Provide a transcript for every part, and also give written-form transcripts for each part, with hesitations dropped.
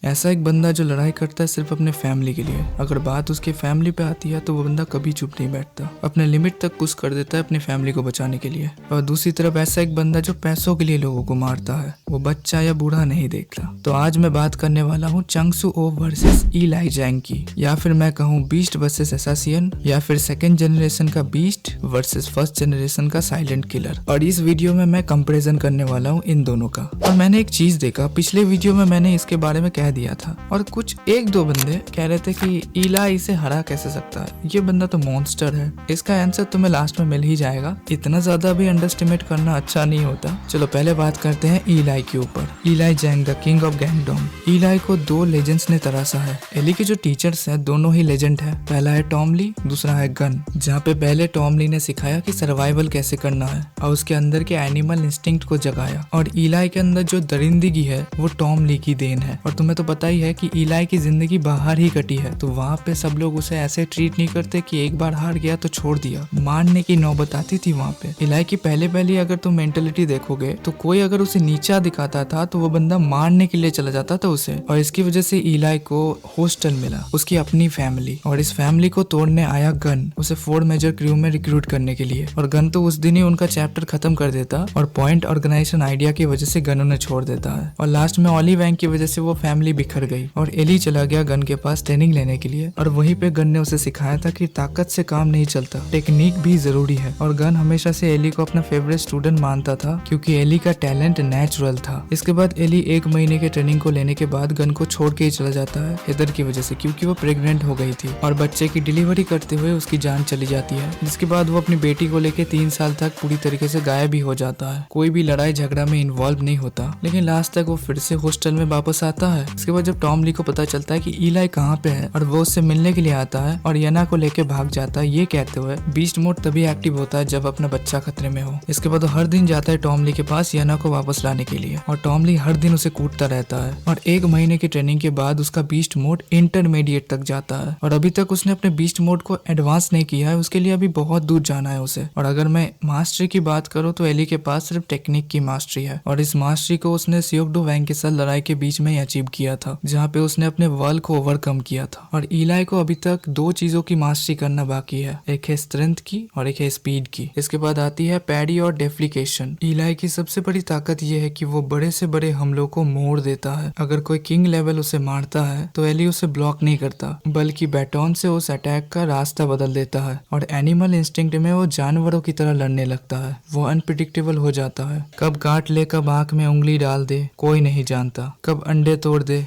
ऐसा एक बंदा जो लड़ाई करता है सिर्फ अपने फैमिली के लिए। अगर बात उसके फैमिली पे आती है तो वो बंदा कभी चुप नहीं बैठता, अपने लिमिट तक पुश कर देता है अपनी फैमिली को बचाने के लिए। और दूसरी तरफ ऐसा एक बंदा जो पैसों के लिए लोगों को मारता है, वो बच्चा या बूढ़ा नहीं देखता। तो आज मैं बात करने वाला हूँ चंग सू ओ वर्सेस इलाई जैंग की, या फिर मैं कहूँ बीस्ट वर्सेस एसासियन, या फिर सेकंड जनरेशन का बीस्ट वर्सेस फर्स्ट जनरेशन का साइलेंट किलर। और इस वीडियो में मैं कंपैरिजन करने वाला हूँ इन दोनों का। और मैंने एक चीज देखा, पिछले वीडियो में मैंने इसके बारे में कह दिया था और कुछ एक दो बंदे कह रहे थे कि इलाई इसे हरा कैसे सकता है, ये बंदा तो मॉन्स्टर है। इसका आंसर तुम्हें लास्ट में मिल ही जाएगा, इतना ज्यादा भी अंडरस्टिमेट करना अच्छा नहीं होता। चलो पहले बात करते हैं इलाई के ऊपर। इलाई जैंग द किंग ऑफ गैंगडोंग। इलाई को दो लेजेंड्स ने तरासा है। एली के जो टीचर्स हैं दोनों ही लेजेंड है। पहला है टॉम ली, दूसरा है गन। जहाँ पे पहले टॉम ली ने सिखाया कि सर्वाइवल कैसे करना है और उसके अंदर के एनिमल इंस्टिंक्ट को जगाया। और इलाई के अंदर जो दरिंदगी है वो टॉम ली की देन है। और तुम्हें तो पता ही है कि इलाई की जिंदगी बाहर ही कटी है, तो वहाँ पे सब लोग उसे ऐसे ट्रीट नहीं करते कि एक बार हार गया तो छोड़ दिया, मारने की नौबत आती थी वहाँ पे। इलाई की पहले अगर तुम मेंटेलिटी देखोगे तो कोई अगर उसे नीचा दिखाता था तो वो बंदा मारने के लिए चला जाता था उसे। और इसकी वजह से इलाई को हॉस्टल मिला, उसकी अपनी फैमिली, और इस फैमिली को तोड़ने आया गन उसे 4 मेजर क्रू में रिक्रूट करने के लिए। और गन तो उस दिन ही उनका चैप्टर खत्म कर देता और पॉइंट ऑर्गेनाइजेशन आइडिया की वजह से गन उन्हें छोड़ देता है। और लास्ट में ऑली वैंग की वजह से वो फैमिली बिखर गई और एली चला गया गन के पास ट्रेनिंग लेने के लिए। और वहीं पे गन ने उसे सिखाया था कि ताकत से काम नहीं चलता, टेक्निक भी जरूरी है। और गन हमेशा से एली को अपना फेवरेट स्टूडेंट मानता था क्योंकि एली का टैलेंट नेचुरल था। इसके बाद एली 1 महीने के ट्रेनिंग को लेने के बाद गन को छोड़ के ही चला जाता है हेदर की वजह से, क्योंकि वो प्रेग्नेंट हो गई थी और बच्चे की डिलीवरी करते हुए उसकी जान चली जाती है। जिसके बाद वो अपनी बेटी को लेके 3 साल तक पूरी तरीके से गायब भी हो जाता है, कोई भी लड़ाई झगड़ा में इन्वॉल्व नहीं होता। लेकिन लास्ट तक वो फिर से हॉस्टल में वापस आता है। इसके बाद जब टॉम ली को पता चलता है कि इलाई कहाँ पे है और वो उससे मिलने के लिए आता है और येना को लेके भाग जाता है, ये कहते हुए बीस्ट मोड तभी एक्टिव होता है जब अपना बच्चा खतरे में हो। इसके बाद वो हर दिन जाता है टॉम ली के पास येना को वापस लाने के लिए और टॉम ली हर दिन उसे कूटता रहता है। और 1 महीने की ट्रेनिंग के बाद उसका बीस्ट मोड इंटरमीडिएट तक जाता है और अभी तक उसने अपने बीस्ट मोड को एडवांस नहीं किया है, उसके लिए अभी बहुत दूर जाना है उसे। और अगर मैं मास्टरी की बात करूँ तो एली के पास सिर्फ टेक्निक की मास्टरी है और इस मास्टरी को उसने सियोकडो वैंग के साथ लड़ाई के बीच में ही अचीव किया था, जहाँ पे उसने अपने वर्ल्ड को ओवरकम किया था। और इलाई को अभी तक 2 चीजों की मास्टरी करना बाकी है, एक है स्ट्रेंथ की और एक है स्पीड की। इसके बाद आती है पैडी और डेफ्लिकेशन। इलाई की सबसे बड़ी ताकत यह है कि वो बड़े से बड़े हमलों को मोड़ देता है। अगर कोई किंग लेवल उसे मारता है तो एली उसे ब्लॉक नहीं करता, बल्कि बैटॉन से उस अटैक का रास्ता बदल देता है। और एनिमल इंस्टिंक्ट में वो जानवरों की तरह लड़ने लगता है, वो अनप्रिडिक्टेबल हो जाता है। कब काट ले, कब आंख में उंगली डाल दे, कोई नहीं जानता, कब अंडे तोड़ दे।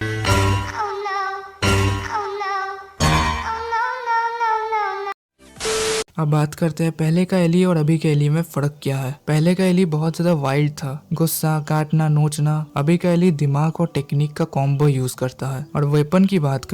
अब बात करते हैं पहले का एली और अभी के एली में फर्क क्या है। पहले का एली बहुत ज्यादा वाइल्ड था, गुस्सा, काटना, नोचना। अभी का एली दिमाग और टेक्निक का कॉम्बो यूज करता है। और वेपन की बात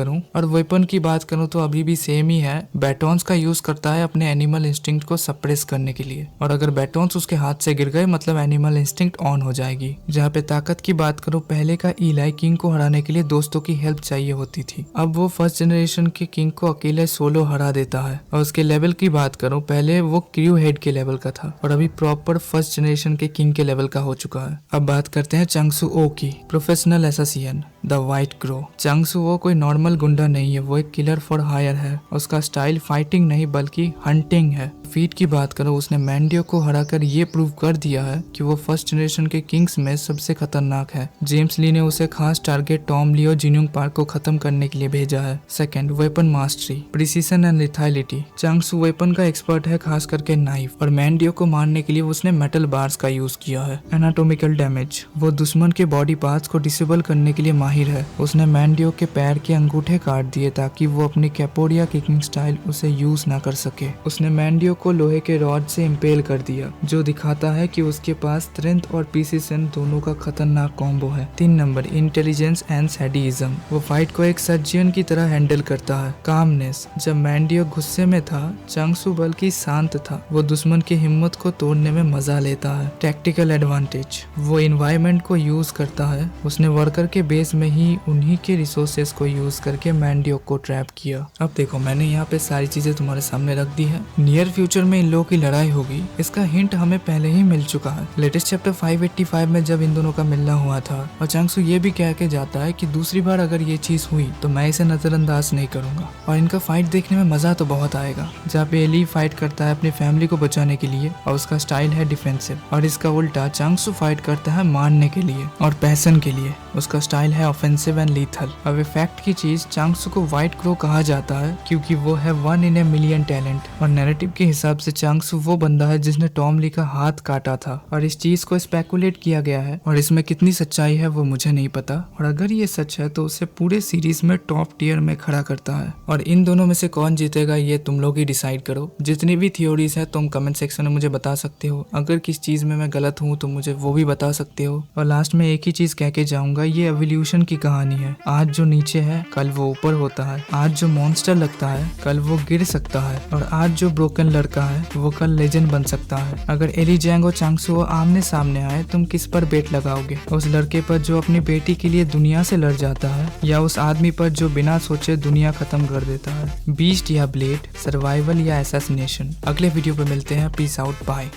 करूं तो अभी भी सेम ही है। बैटॉन्स का यूज करता है अपने एनिमल इंस्टिंक्ट को सप्रेस करने के लिए, और अगर बैटॉन्स उसके हाथ से गिर गए मतलब एनिमल इंस्टिंक्ट ऑन हो जाएगी। जहाँ पे ताकत की बात करूं, पहले का इलाई किंग को हराने के लिए दोस्तों की हेल्प चाहिए होती थी, अब वो फर्स्ट जनरेशन के किंग को अकेले सोलो हरा देता है। और उसके लेवल की बात करूं, पहले वो क्रू हेड के लेवल का था और अभी प्रॉपर फर्स्ट जनरेशन के किंग के लेवल का हो चुका है। अब बात करते हैं चंग सू ओ की, प्रोफेशनल एसासियन, द व्हाइट क्रो। चंग सू ओ कोई नॉर्मल गुंडा नहीं है, वो एक किलर फॉर हायर है। उसका स्टाइल फाइटिंग नहीं बल्कि हंटिंग है। फीट की बात करो, उसने मैंडियो को हराकर ये प्रूव कर दिया है कि वो फर्स्ट जनरेशन के किंग्स में सबसे खतरनाक है। जेम्स ली ने उसे खास टारगेट टॉम ली और जिन्यूंग पार्क को खत्म करने के लिए भेजा है। Second, weapon mastery, precision and lethality. Chang Su weapon का एक्सपर्ट है, खास करके नाइफ, और मैंडियो को मारने के लिए उसने मेटल बार्स का यूज किया है। एनाटोमिकल डैमेज, वो दुश्मन के बॉडी पार्ट्स को डिसेबल करने के लिए माहिर है। उसने मैंडियो के पैर के अंगूठे काट दिए ताकि वो अपनी कैपोडिया किकिंग स्टाइल उसे यूज ना कर सके। उसने मैंडियो को लोहे के रॉड से इम्पेल कर दिया, जो दिखाता है कि उसके पास स्ट्रेंथ और प्रिसिशन दोनों का खतरनाक कॉम्बो है। 3 नंबर, इंटेलिजेंस एंड सैडिज्म। वो फाइट को एक सर्जियन की तरह हैंडल करता है। कामनेस, जब मैंडियो गुस्से में था चंग सू बल्कि शांत था, वो दुश्मन की हिम्मत को तोड़ने में मजा लेता है। टैक्टिकल एडवांटेज, वो इन्वायरमेंट को यूज करता है। उसने वर्कर के बेस में ही उन्हीं के रिसोर्सेस को यूज करके मैंडियोक को ट्रैप किया। अब देखो मैंने यहाँ पे सारी चीजें तुम्हारे सामने रख दी है। नियर फ्यूचर में इन लोगों की लड़ाई होगी, इसका हिंट हमें पहले ही मिल चुका है। लेटेस्ट चैप्टर 585 में जब इन दोनों का मिलना हुआ था और चांगसू ये भी कह के जाता है कि दूसरी बार अगर ये चीज हुई तो मैं इसे नजरअंदाज नहीं करूंगा। और इनका फाइट देखने में मजा तो बहुत आएगा, जहाँ पे एली फाइट करता है अपनी फैमिली को बचाने के लिए और उसका स्टाइल है डिफेंसिव, और इसका उल्टा चांगसू फाइट करता है मारने के लिए और पैसन के लिए, उसका स्टाइल है ऑफेंसिव एंड लीथल। अब फैक्ट की चीज, चांगसू को व्हाइट क्रो कहा जाता है क्योंकि वो है 1 in a million टैलेंट, और नैरेटिव के हिसाब से चांगसू वो बंदा है जिसने टॉम ली का हाथ काटा था। और इस चीज को स्पेकुलेट किया गया है और इसमें कितनी सच्चाई है वो मुझे नहीं पता, और अगर ये सच है तो उसे पूरे सीरीज में टॉप टियर में खड़ा करता है। और इन दोनों में से कौन जीतेगा ये तुम लोग ही डिसाइड करो। जितनी भी थ्योरीज है तुम कमेंट सेक्शन में मुझे बता सकते हो, अगर किस चीज में मैं गलत हूँ तो मुझे वो भी बता सकते हो। और लास्ट में एक ही चीज कह के जाऊंगा, ये एवोल्यूशन की कहानी है। आज जो नीचे है कल वो ऊपर होता है, आज जो मॉन्स्टर लगता है कल वो गिर सकता है, और आज जो ब्रोकन लड़का है वो कल लेजेंड बन सकता है। अगर एली जैंग और चांगसू आमने सामने आए तुम किस पर बेट लगाओगे? उस लड़के पर जो अपनी बेटी के लिए दुनिया से लड़ जाता है, या उस आदमी पर जो बिना सोचे दुनिया खत्म कर देता है? बीस्ट या ब्लेड, सर्वाइवल या असैसिनेशन? अगले वीडियो पे मिलते हैं। Peace out, bye.